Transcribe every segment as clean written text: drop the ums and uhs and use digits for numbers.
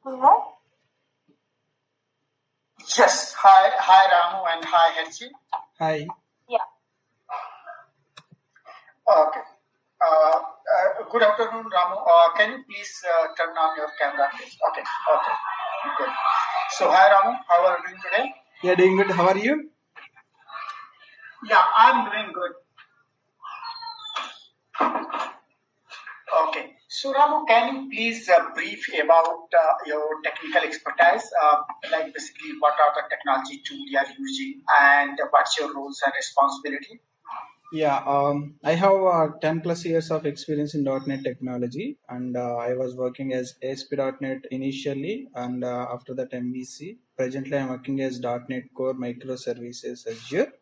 Hello? Yes. Hi, Ramu, and hi, Herchi. Hi. Yeah. Okay. Good afternoon, Ramu. Can you please turn on your camera, please? Okay. Good. So, hi, Ramu. How are you doing today? Yeah, doing good. How are you? Yeah, I'm doing good. Okay. So, Ramu, can you please brief about your technical expertise? Like basically, what are the technology tools you are using, and what's your roles and responsibility? Yeah, I have 10 plus years of experience in .NET technology, and I was working as ASP.NET initially, and after that MVC. Presently, I'm working as .NET Core Microservices Azure.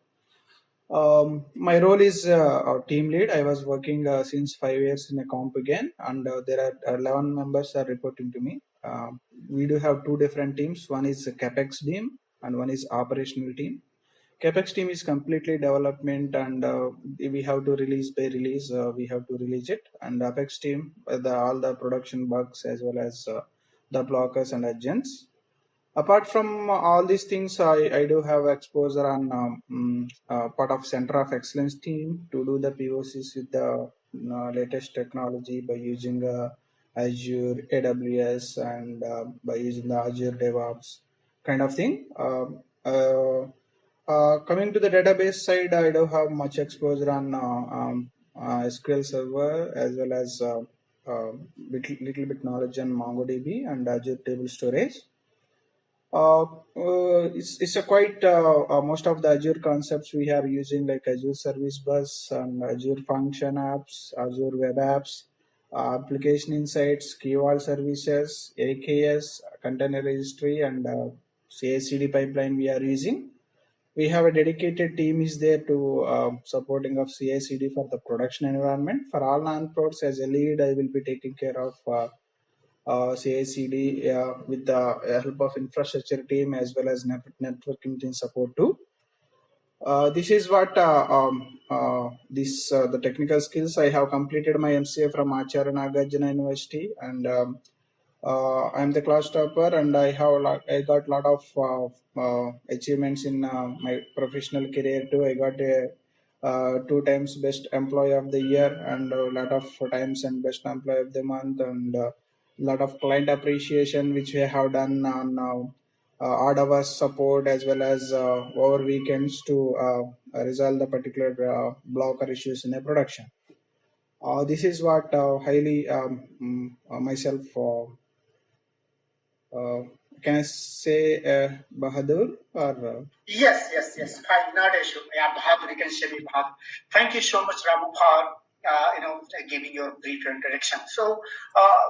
My role is a team lead. I was working since 5 years in a comp again, and there are 11 members are reporting to me. We do have two different teams. One is a CapEx team, and one is operational team. CapEx team is completely development, and we have to release by release. We have to release it, and Apex team all the production bugs as well as the blockers and agents. Apart from all these things, I do have exposure on part of Center of Excellence team to do the POCs with the latest technology by using Azure, AWS, and by using the Azure DevOps kind of thing. Coming to the database side, I do have much exposure on SQL Server as well as little bit knowledge on MongoDB and Azure Table Storage. It's a quite most of the Azure concepts we are using, like Azure Service Bus and Azure Function Apps, Azure Web Apps, Application Insights, Keyword Services, AKS, Container Registry, and CI/CD pipeline we are using. We have a dedicated team is there to supporting of CI/CD for the production environment. For all non-prods, as a lead, I will be taking care of CI/CD with the help of infrastructure team as well as networking team support too. This is what the technical skills. I have completed my MCA from Acharya Nagarjuna University, and I'm the class topper, and I got a lot of achievements in my professional career too. I got a 2 times best employee of the year, and a lot of times and best employee of the month, and a lot of client appreciation which we have done on odd hours support as well as over weekends to resolve the particular blocker issues in a production. This is what highly myself can I say Bahadur or Yes. Fine, not an issue. Yeah, Bahadur, you can say me Bahadur. Thank you so much, Ramu, for giving your brief introduction. So,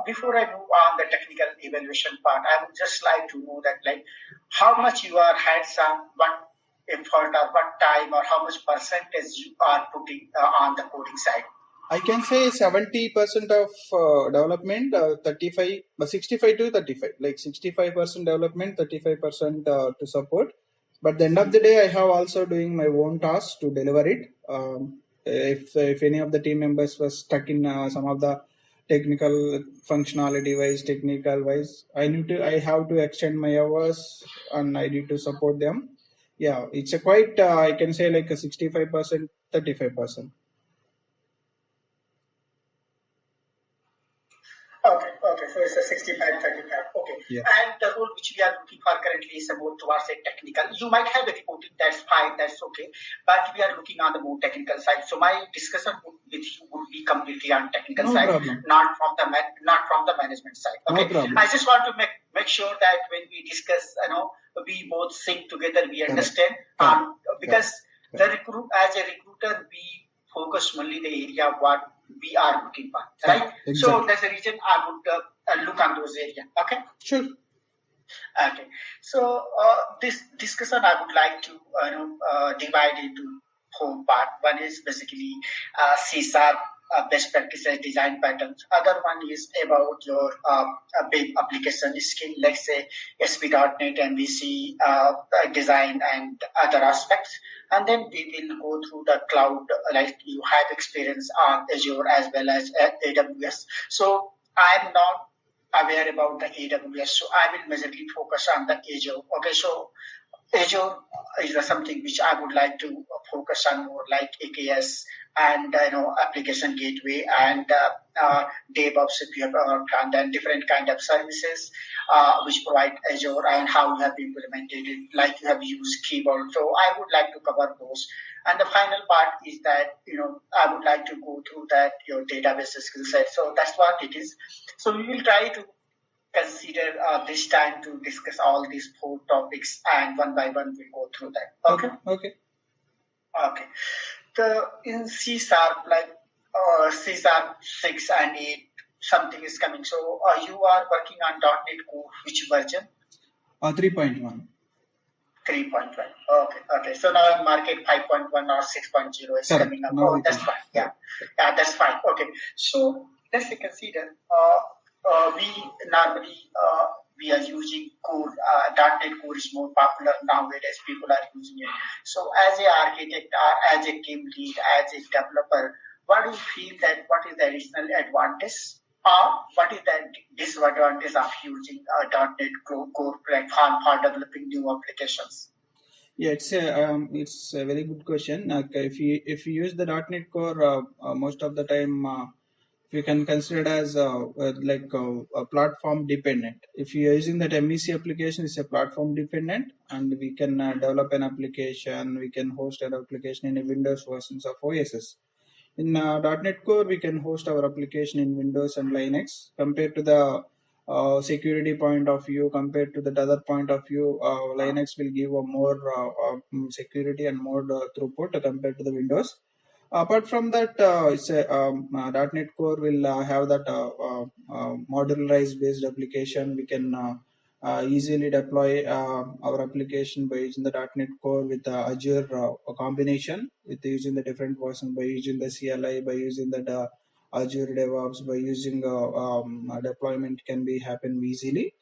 before I move on the technical evaluation part, I would just like to know that, like, how much you are hands-on, what effort or what time or how much percentage you are putting on the coding side. I can say 70% of development, 35, 65 to 35, like 65% development, 35% to support. But at the end of the day, I have also doing my own tasks to deliver it. If any of the team members was stuck in some of the technical functionality wise, technical wise, I have to extend my hours and I need to support them. Yeah, it's a quite I can say like a 65%, 35%. Okay, so it's a 65-35. Okay. Yeah. And the role which we are looking for currently is more towards a technical. You might have a reporting, that's fine, that's okay. But we are looking on the more technical side. So my discussion with you would be completely on technical side, problem. not from the management side. Okay. No problem. I just want to make sure that when we discuss, we both sync together, we understand. Because as a recruiter, we focus only the area what we are looking for, right? Exactly. So that's the reason I would look on those areas. Okay. Sure. Okay. So this discussion I would like to divide into four part. One is basically C# best practices design patterns. Other one is about your big application skill, let's say ASP.NET, MVC design and other aspects. And then we will go through the cloud, like you have experience on Azure as well as AWS. So I'm not aware about the AWS, so I will majorly focus on the Azure. Okay, so Azure is something which I would like to focus on more, like AKS and application gateway and DevOps if you have and then different kind of services which provide Azure and how you have implemented it, like you have used keyboard. So I would like to cover those. And the final part is that I would like to go through that your database skill set. So that's what it is. So we will try to consider this time to discuss all these four topics, and one by one we'll go through that. Okay. Okay. Okay. The in C sharp, like C sharp 6 and 8, something is coming. So you are working on .NET Core, which version? 3.1. 3.1. Okay. Okay. So now in market 5.1 or 6.0 is Correct. coming up. Now Oh, it that's is. fine. Yeah. Yeah, that's fine. Okay. So let's consider we normally we are using Core. .NET Core is more popular nowadays. People are using it. So as a architect or as a team lead, as a developer, what do you feel that what is the additional advantage or what is the disadvantage of using .NET Core platform for developing new applications? Yeah, it's a very good question. If you use the .NET Core, most of the time we can consider it as a platform dependent. If you're using that MEC application, it's a platform dependent, and we can develop an application. We can host an application in a Windows versions of OSs. In .NET Core, we can host our application in Windows and Linux. Compared to the security point of view, compared to the other point of view, Linux will give a more security and more throughput compared to the Windows. Apart from that, it's a .NET Core will have that modularized based application. We can easily deploy our application by using the .NET Core with the Azure combination, with using the different version, by using the CLI, by using the Azure DevOps, by using deployment can be happen easily.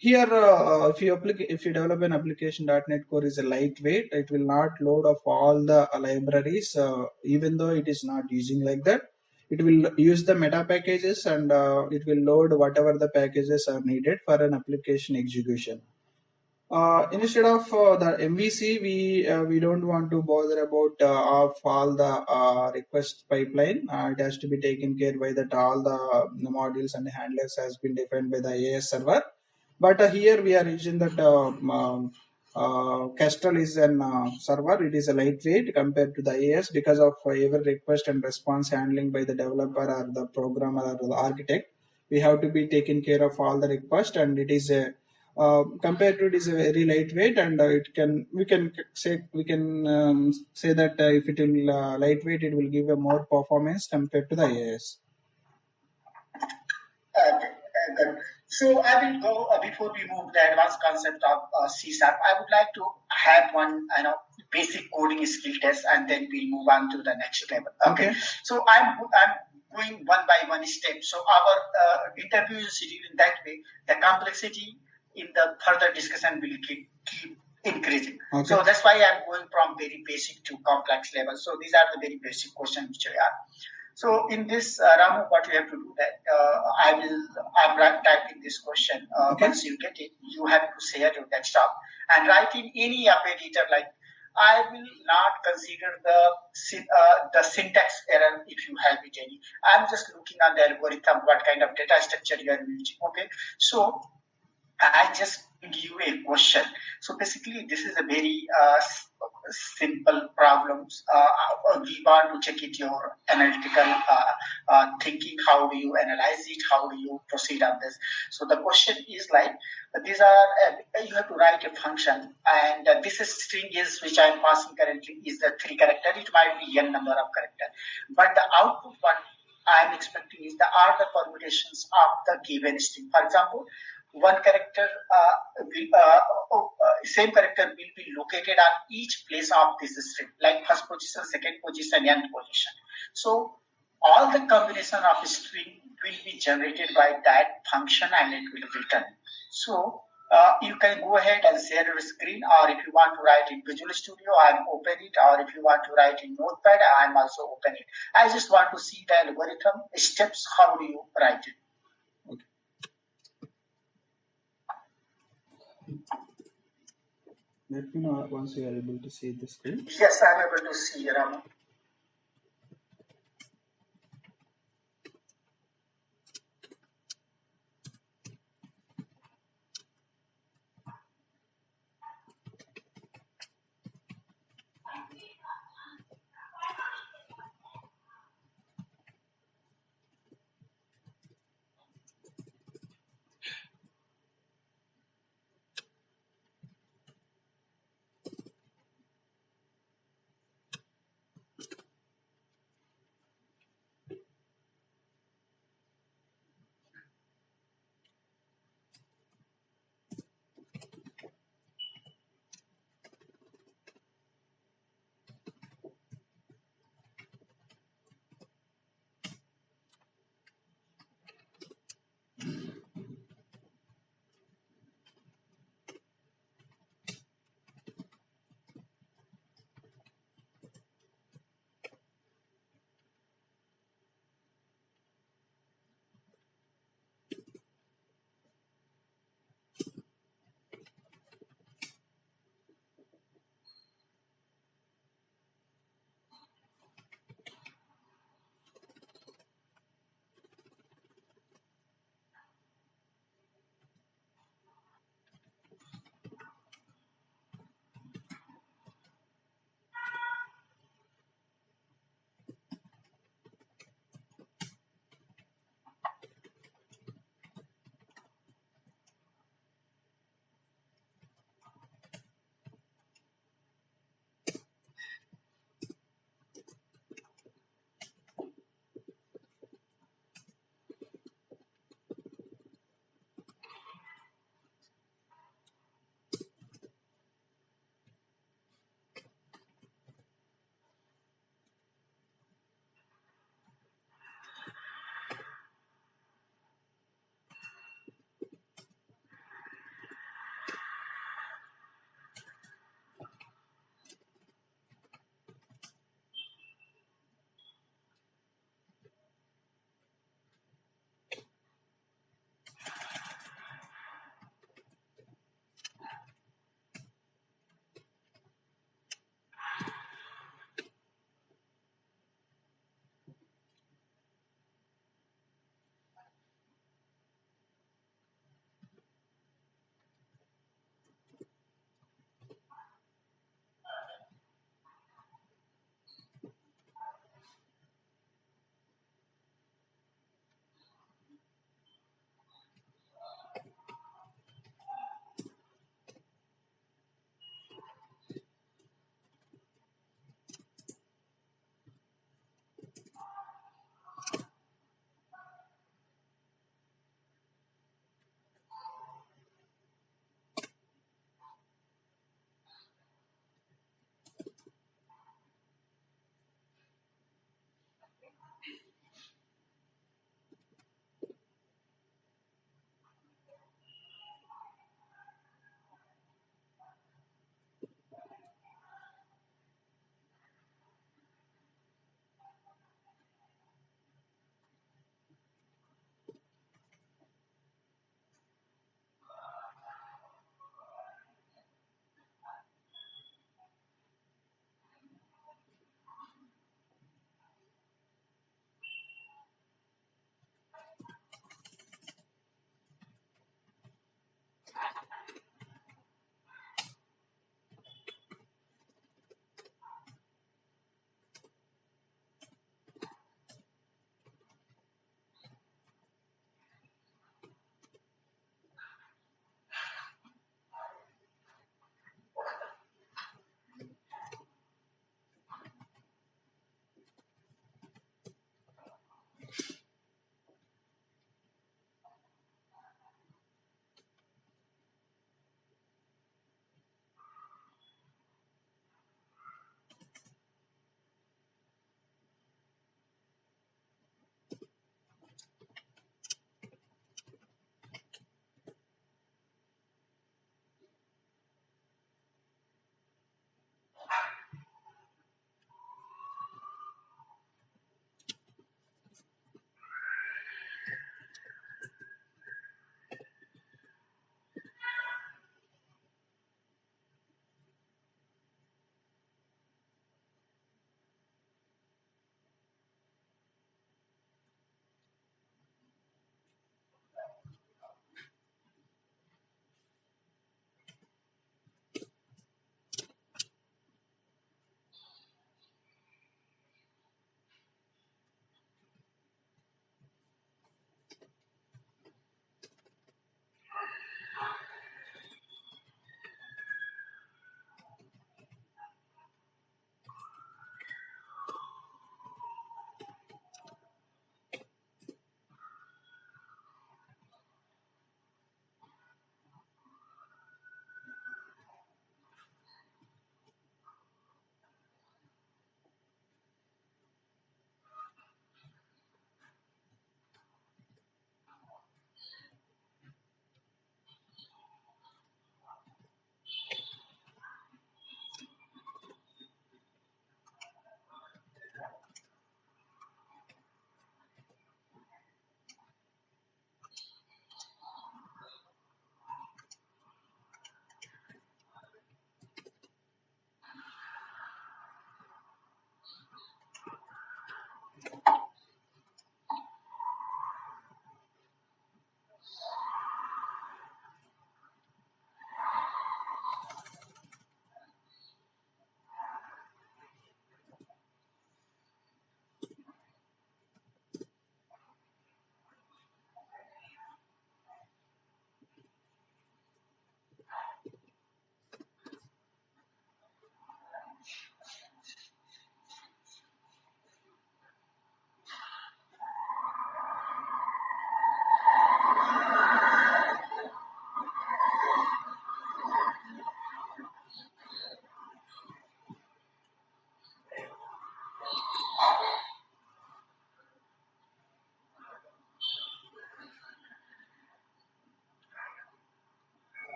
Here, if you develop an application, .NET Core is a lightweight. It will not load of all the libraries, even though it is not using like that. It will use the meta packages, and it will load whatever the packages are needed for an application execution. Instead of the MVC, we don't want to bother about of all the request pipeline. It has to be taken care by that all the modules and handlers has been defined by the AS server. But here we are using that Kestrel is an server. It is a lightweight compared to the AS because of every request and response handling by the developer or the programmer or the architect. We have to be taken care of all the request, and it is a compared to it is a very lightweight, and we can say that if it will lightweight, it will give a more performance compared to the AS. Okay, good. So I will go before we move the advanced concept of C sharp. I would like to have one, basic coding skill test, and then we'll move on to the next level. Okay. So I'm going one by one step. So our interview is scheduled in that way. The complexity in the further discussion will keep increasing. Okay. So that's why I'm going from very basic to complex level. So these are the very basic questions which I have. So in this Ramu, what you have to do that I'm typing this question. Once you get it, you have to share your desktop and write in any app editor. Like I will not consider the syntax error if you have it any. I'm just looking on the algorithm, what kind of data structure you are using. Okay, so I just give you a question. So basically, this is a very simple problems. We want to check it your analytical thinking. How do you analyze it? How do you proceed on this? So the question is like these are you have to write a function, and this is string is which I am passing currently is the 3 character. It might be n number of character, but the output what I am expecting is the are the permutations of the given string. For example, one character same character will be located on each place of this string, like first position, second position, nth position. So all the combination of string will be generated by that function, and it will return. So you can go ahead and share your screen, or if you want to write in Visual Studio, I'm open it, or if you want to write in Notepad, I'm also open it. I just want to see the algorithm steps. How do you write it? Let me know once you are able to see the screen. Yes, I'm able to see Ramu.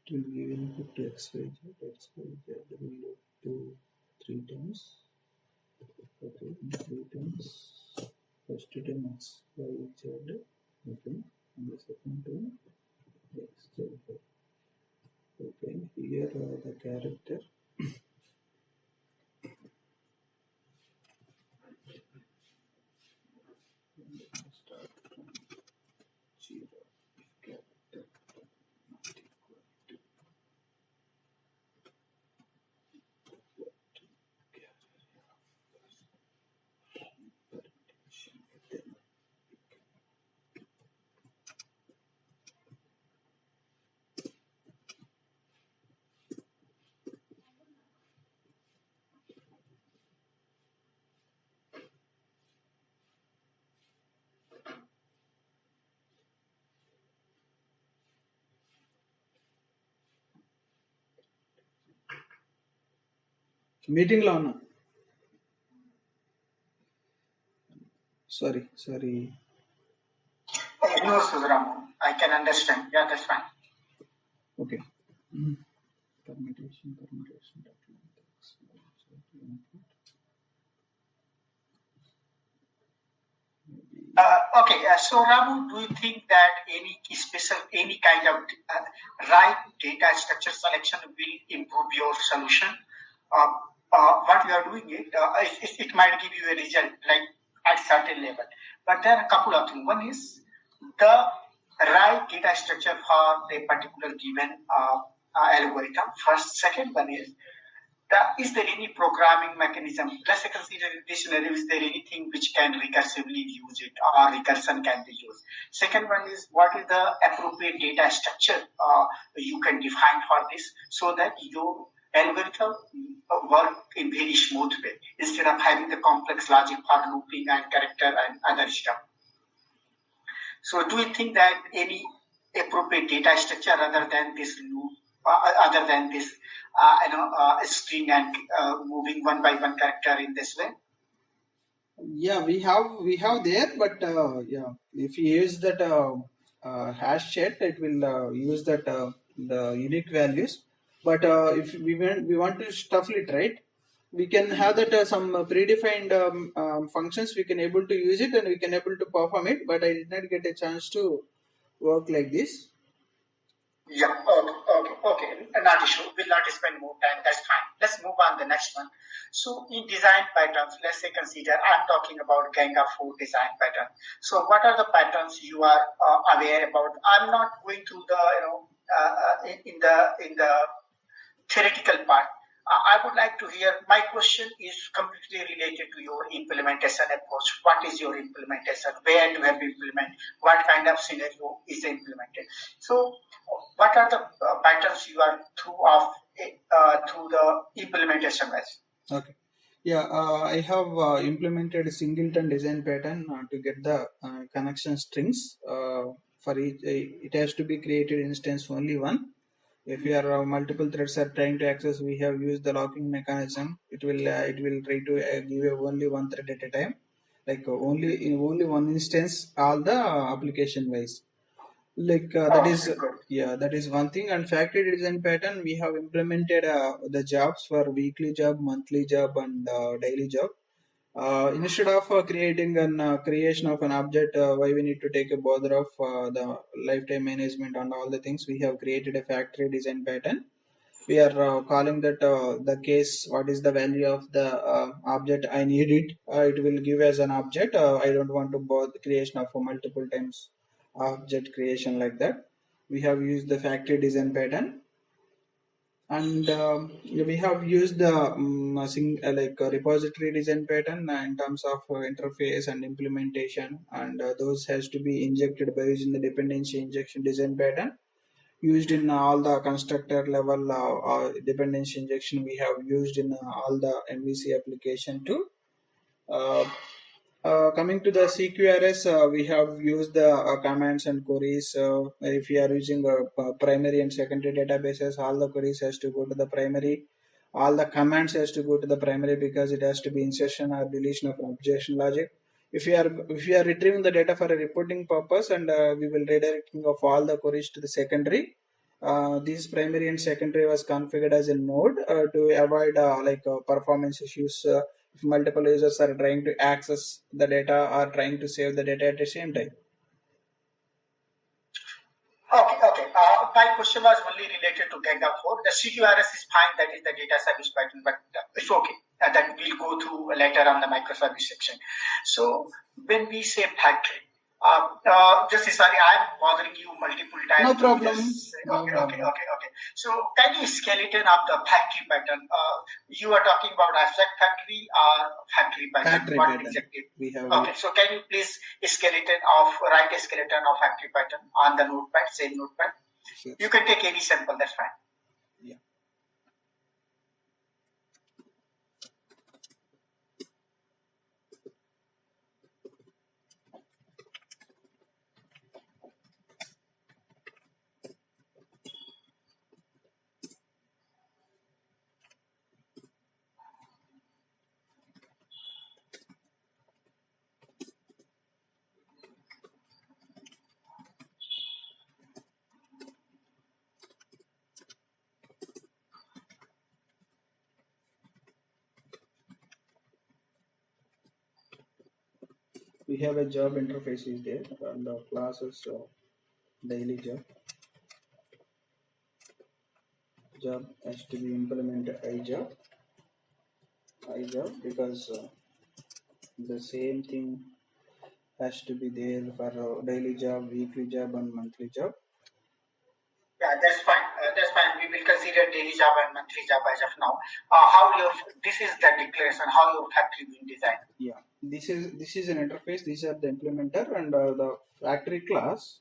It will give input to XYZ. XYZ will loop to 3 times. Okay, 3 times. First term XYZ. Okay, and the second term XZ. Okay, here the character. Start from 0. Character not equal to permutation. Then meeting లో ఉన్నా. Sorry. No, Sudaramu, I can understand. Yeah, that's fine. Okay. Permutation document. Okay, so Ramu, do you think that any kind of right data structure selection will improve your solution? What you are doing it might give you a result like at certain level, but there are a couple of things. One is the right data structure for a particular given algorithm. First, second one is is there any programming mechanism? Let's say consider in this scenario, is there anything which can recursively use it or recursion can be used? Second one is what is the appropriate data structure you can define for this so that your algorithm work in very smooth way instead of having the complex logic for looping and character and other stuff. So do you think that any appropriate data structure other than this loop, other than this string and moving one by one character in this way? Yeah, we have there, but yeah, if you use that hash set, it will use that the unique values. But if we want to stuff it right, we can have that some predefined functions. We can able to use it and we can able to perform it. But I did not get a chance to work like this. Yeah, okay. Not issue. We'll not spend more time. That's fine. Let's move on the next one. So in design patterns, let's say consider I'm talking about Gang of 4 design pattern. So what are the patterns you are aware about? I'm not going through the in the theoretical part. I would like to hear. My question is completely related to your implementation approach. What is your implementation? Where do you have implement? What kind of scenario is implemented? So, what are the patterns you are through the implementation with? Okay. Yeah, I have implemented a singleton design pattern to get the connection strings. For each, it has to be created instance only one. If you are multiple threads are trying to access, we have used the locking mechanism. It will try to give you only one thread at a time, like only in only one instance, all the application wise. Like that is one thing. And factory design pattern, we have implemented the jobs for weekly job, monthly job, and daily job. Instead of creating an creation of an object, why we need to take a bother of the lifetime management and all the things, we have created a factory design pattern. We are calling that the case, what is the value of the object I need it, it will give as an object. I don't want to bother creation of multiple times object creation like that. We have used the factory design pattern. And we have used the repository design pattern in terms of interface and implementation, and those has to be injected by using the dependency injection design pattern used in all the constructor level dependency injection we have used in all the MVC application too. Coming to the CQRS, we have used the commands and queries. If you are using primary and secondary databases, all the queries has to go to the primary. All the commands has to go to the primary because it has to be insertion or deletion of objection logic. If you are retrieving the data for a reporting purpose, and we will redirecting of all the queries to the secondary. This primary and secondary was configured as a node to avoid performance issues if multiple users are trying to access the data or trying to save the data at the same time. Okay, okay. My question was only related to Ganga 4. The CQRS is fine, that is the data service pattern, but it's okay. That we'll go through later on the microservice section. So when we say factory, just sorry, I'm bothering you multiple No times to problem. just say, No okay, okay, problem. okay, okay. So can you skeleton up the factory pattern? You are talking about abstract factory or factory pattern? Factory What pattern. exactly? We have Okay, so can you please write a skeleton of factory pattern on the notepad, same notepad? Sure. You can take any sample, that's fine. Yeah. We have a job interface is there and the classes daily job has to be implemented ijob because the same thing has to be there for daily job, weekly job, and monthly job. Yeah, that's fine. That's fine. We will consider daily job and monthly job as of now. This is the declaration, how your factory will design. Yeah, this is an interface. These are the implementer and the factory class.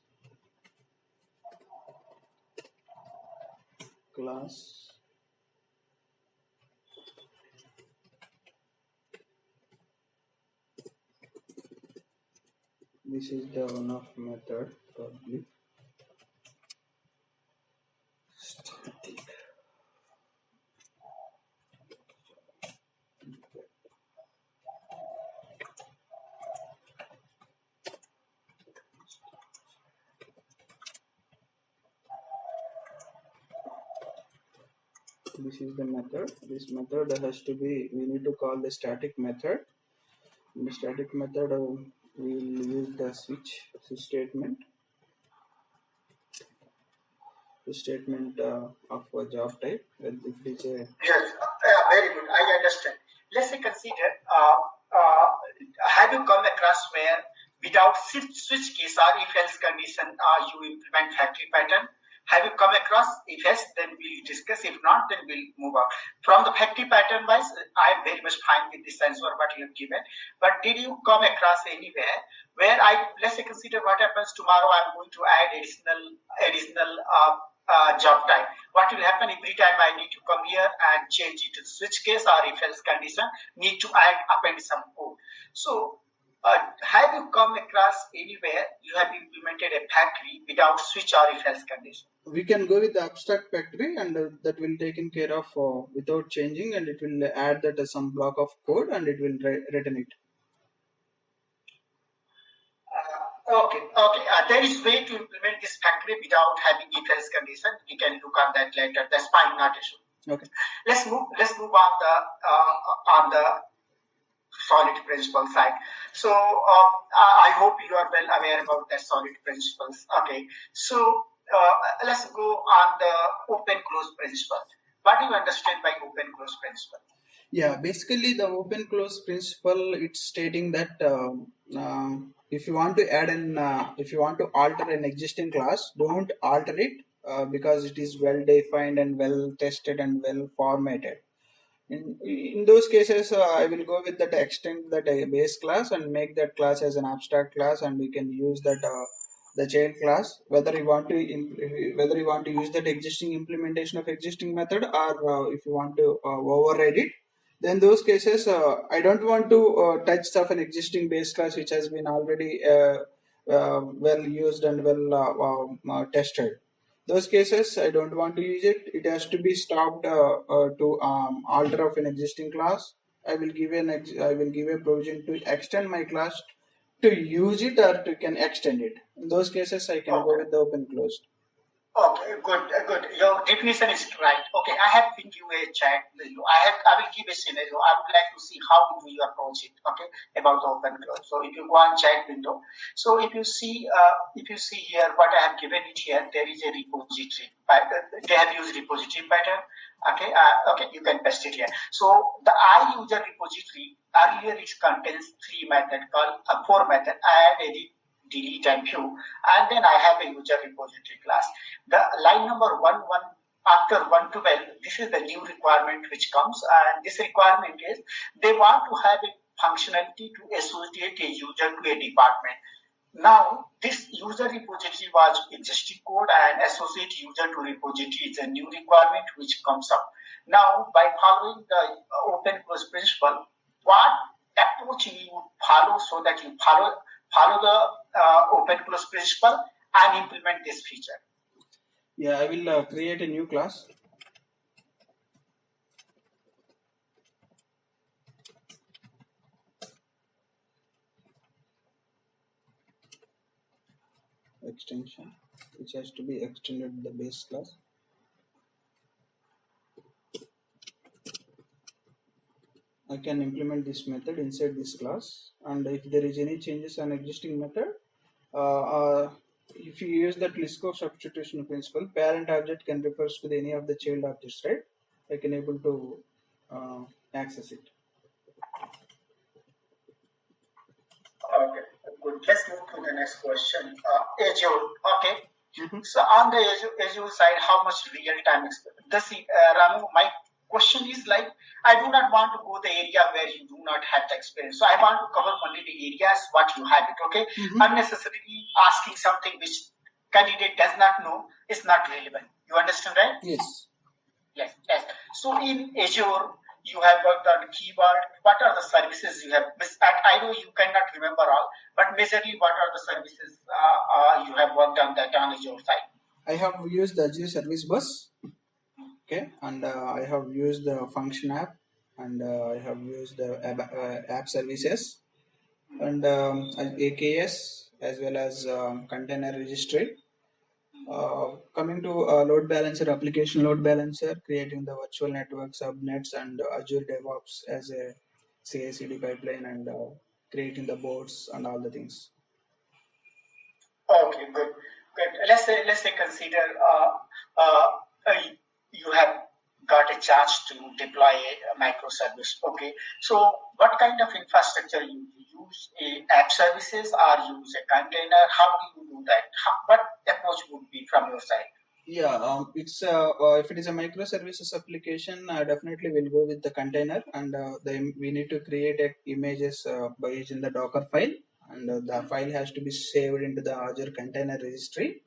This is the one of method public static. This is the method. This method has to be. We need to call the static method. In the static method, we'll use the switch statement. The statement of a job type. If it is a Yes, very good. I understand. Let's say consider, uh, have you come across where without switch case or if else condition you implement factory pattern? Have you come across? If yes, then we'll discuss. If not, then we'll move on. From the factory pattern wise, I'm very much fine with this answer what you have given. But did you come across anywhere where let's say consider what happens tomorrow? I'm going to add additional job type. What will happen every time I need to come here and change it to switch case or if else condition, need to append some code. So have you come across anywhere you have implemented a factory without switch or if else condition? we can go with the abstract factory and that will taken care of without changing and it will add that some block of code and it will return it. Okay, okay. There is way to implement this factory without having if else condition. We can look on that later. That's fine, not issue. Okay. Let's move on the solid principle side. So I hope you are well aware about the solid principles. Okay, so let's go on the open close principle. What do you understand by open close principle? Yeah, basically the open close principle it's stating that if you want to add an if you want to alter an existing class, don't alter it because it is well defined and well tested and well formatted. In those cases, I will go with that extend that base class and make that class as an abstract class, and we can use that the child class. Whether you want to use that existing implementation of existing method, or if you want to override it, then those cases I don't want to touch of an existing base class which has been already well used and well tested. Those cases I don't want to use it. It has to be stopped to alter of an existing class. I will give a provision to extend my class to use it or to can extend it. In those cases I can go with the open closed. Okay, good, good. Your definition is right. Okay, I have pinned you a chat window. I will give a scenario. I would like to see how do you approach it. Okay, about the open close. So if you go on chat window, so if you see here what I have given it here, there is a repository. They have used repository pattern. Okay, okay, you can paste it here. So the I user repository earlier it contains three method called four method add, edit, delete, and view, and then I have a user repository class. The line number one after 112, this is the new requirement which comes, and this requirement is they want to have a functionality to associate a user to a department. Now, this user repository was existing code and associate user to repository is a new requirement which comes up. Now, by following the open source principle, what approach you would follow so that you follow the open close principle and implement this feature? Yeah, I will create a new class extension, which has to be extended to the base class. I can implement this method inside this class, and if there is any changes on existing method, uh, uh, if you use that Liskov substitution principle, parent object can refers to any of the child objects, right? I can able to uh, access it. Okay, good. Let's move to the next question. Azure. Okay. So on the Azure side, how much real time experience? Ramu, my question is like, I do not want to go the area where you do not have the experience. So I want to cover only the areas what you have it. Okay. Unnecessarily asking something which candidate does not know is not relevant. You understand, right? Yes. Yes, yes. So in Azure, you have worked on keyword. What are the services you have? I know you cannot remember all, but majorly, what are the services you have worked on that on Azure side? I have used the Azure Service Bus, okay, and I have used the Function app, and I have used the app services, and AKS as well as container registry. Coming to load balancer, application load balancer, creating the virtual network subnets and Azure DevOps as a CI/CD pipeline, and creating the boards and all the things. Okay, good, good. Let's say consider you have got a chance to deploy a microservice. Okay, so what kind of infrastructure you use? A app services or use a container? How do you do that? What approach would be from your side? Yeah, it's if it is a microservices application, definitely we'll go with the container, and we need to create images by using the Docker file, and the file has to be saved into the Azure container registry.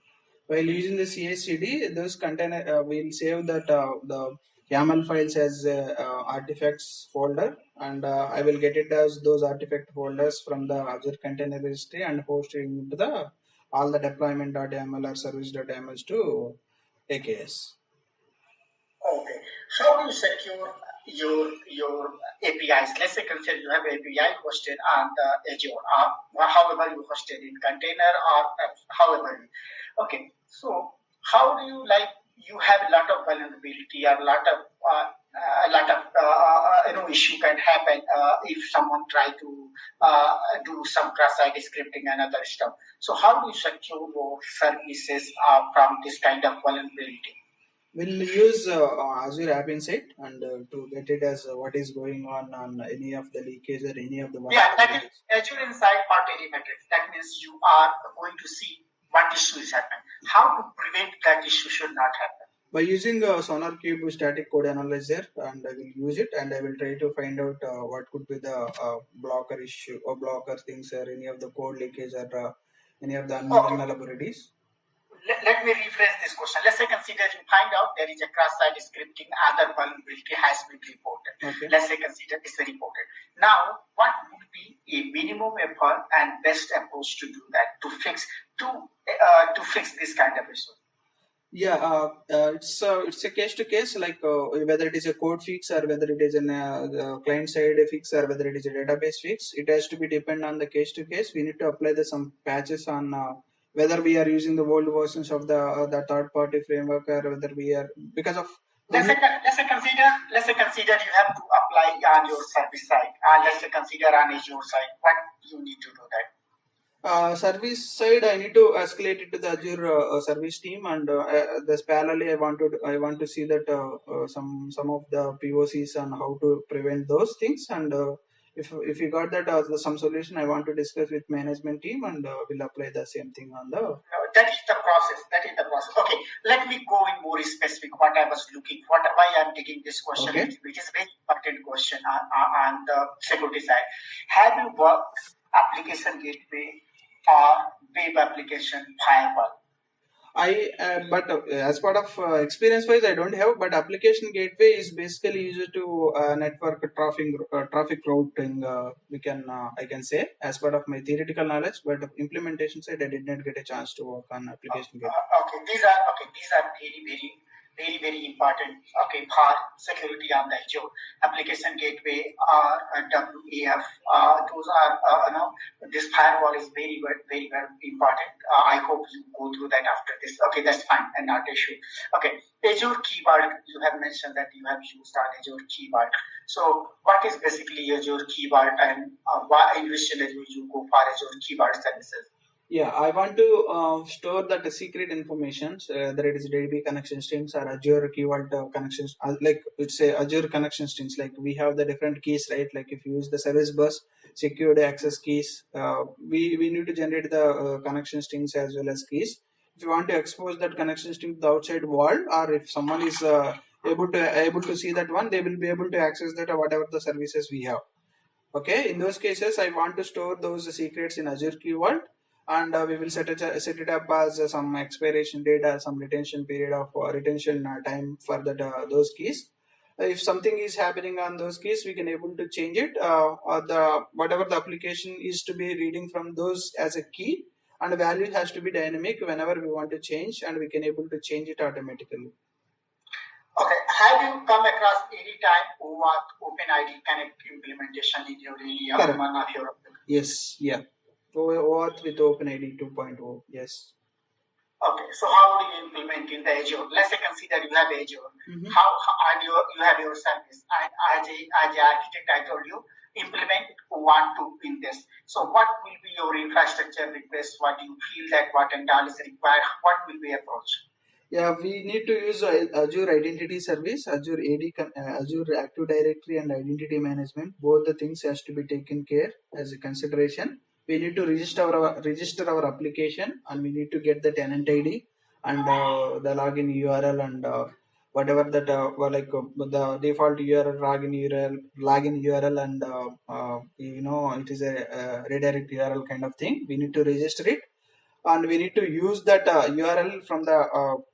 While using the CI/CD, those container we'll save that the YAML files as artifacts folder, and I will get it as those artifact folders from the Azure container registry and host it into the all the deployment.yaml or service.yaml to AKS. Okay. How do you secure your APIs? Let's say consider you have API hosted on the Azure, however you hosted in container or however. Okay. So how do you like you have a lot of vulnerability or a lot of issue can happen if someone try to do some cross-site scripting and other stuff. So how do you secure your services from this kind of vulnerability? We'll use Azure App Insight and to get it as what is going on any of the leakage or any of the Yeah, that is Azure Insight for telemetrics. That means you are going to see what issue is happening. How to prevent that issue should not happen. By using SonarQube static code analyzer, and I will use it, and I will try to find out what could be the blocker issue or blocker things or any of the code leakage or any of the vulnerabilities. Let me rephrase this question. Let's say consider you find out there is a cross-site scripting, other vulnerability has been reported. Okay. Let's say consider it's reported. Now, what would be a minimum effort and best approach to do that to fix this kind of issue? Yeah, it's a case to case, like whether it is a code fix or whether it is a client side fix or whether it is a database fix. It has to be depend on the case to case. We need to apply some patches on whether we are using the old versions of the third party framework, or whether we are, because of let's say consider you have to apply on your service side. Let's say consider on Azure side. What you need to do that? Service side, I need to escalate it to the Azure service team, and this parallelly, I want to see that some of the POCs on how to prevent those things, and if you got that some solution, I want to discuss with management team, and we'll apply the same thing on the. That is the process. That is the process. Okay, let me go in more specific. What I was looking for, why I'm taking this question, Okay. which is a very important question on the security side. Have you worked application gateway or web application firewall? But as part of experience wise, I don't have. But application gateway is basically used to network traffic routing. I can say as part of my theoretical knowledge, but implementation side, I did not get a chance to work on application gateway. These are very important. Okay, for security on the Azure application gateway or WAF. Those are this firewall is very important. I hope you go through that after this. Okay, that's fine and not issue. Okay, Azure keyword. You have mentioned that you have used on Azure keyword. So what is basically Azure keyword, and why in which Azure you go for Azure keyword services? Yeah, I want to store that secret information, whether it is DB connection strings or Azure keyword connections. Like it's a Azure connection strings. Like we have the different keys, right? Like if you use the service bus secured access keys, we need to generate the connection strings as well as keys. If you want to expose that connection string to the outside world, or if someone is able to see that one, they will be able to access that whatever the services we have. Okay, in those cases, I want to store those secrets in Azure Key Vault, and we will set it up as some expiration date or some retention period of retention time for that those keys. If something is happening on those keys, we can able to change it, or the whatever the application is to be reading from those as a key, and the value has to be dynamic whenever we want to change, and we can able to change it automatically. Okay, have you come across any time OAuth OpenID Connect implementation in your area? One of your Yes, yeah. OAuth with OpenID 2.0, yes. Okay, so how do you implement in the Azure? Let's say consider you have Azure. How and you have your service. And as a architect, I told you implement one to in this. So what will be your infrastructure request? What do you feel that what and all is required? What will be approach? Yeah, we need to use Azure Identity Service, Azure Active Directory, and Identity Management. Both the things has to be taken care as a consideration. We need to register our application, and we need to get the tenant ID and the login URL, and whatever that the default URL, login URL, and it is a redirect URL kind of thing. We need to register it, and we need to use that URL from the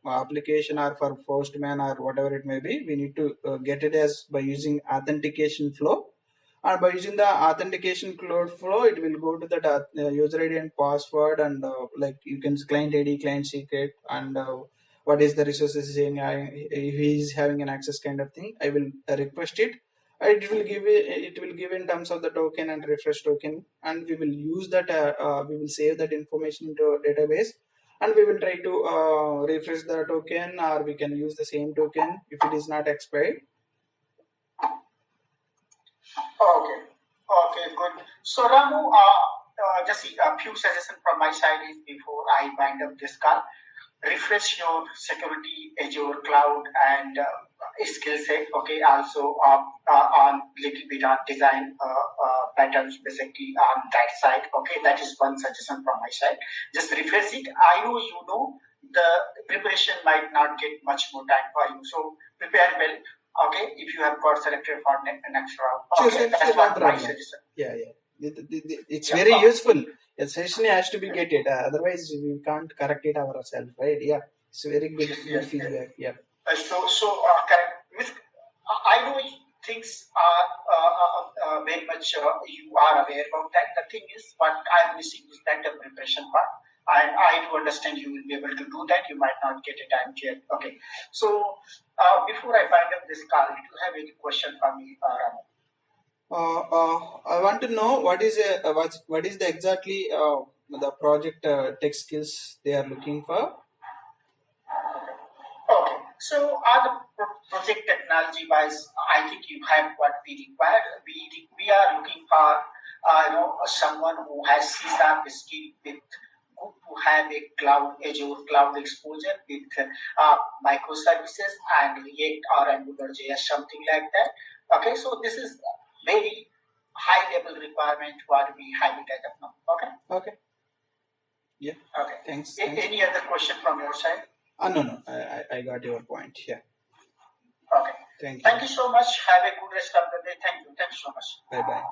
application, or for Postman or whatever it may be. We need to get it as by using authentication flow, and by using the authentication flow, it will go to the user ID and password, and like you can client ID, client secret, and what is the resources saying. If he is having an access kind of thing, I will request it. It will give in terms of the token and refresh token, and we will use that. We will save that information into a database, and we will try to refresh the token, or we can use the same token if it is not expired. Okay. Okay, good. So Ramu, just a few suggestions from my side is before I wind up this call. Refresh your security, Azure cloud, and skill set. Okay, also on little bit on design patterns, basically on that side. Okay, that is one suggestion from my side. Just refresh it. I know you know the preparation might not get much more time for you, so prepare well. Okay, if you have got selected for next round. Okay, that's what my suggestion. Yeah. It's very useful. A session has to be get it. Otherwise, we can't correct it ourselves, right? Yeah, it's very good feedback. Yeah. Correct. I know things are very much you are aware about that. The thing is, what I am missing is that the preparation part. And I do understand you will be able to do that. You might not get a time yet. Okay. So before I wind up this call, do you have any question for me, Ramu? I want to know what is the exactly the project tech skills they are looking for. Okay. So, the project technology wise, I think you have what we require. We are looking for someone who has C# skill with good to have a cloud Azure cloud exposure with microservices and React or Angular.js, something like that. Okay, so this is very high level requirement what we have it as of now. Okay. Okay. Yeah. Okay. Thanks. Any other question from your side? No. I got your point. Yeah. Okay. Thank you. Thank you so much. Have a good rest of the day. Thank you. Thank you so much. Bye bye.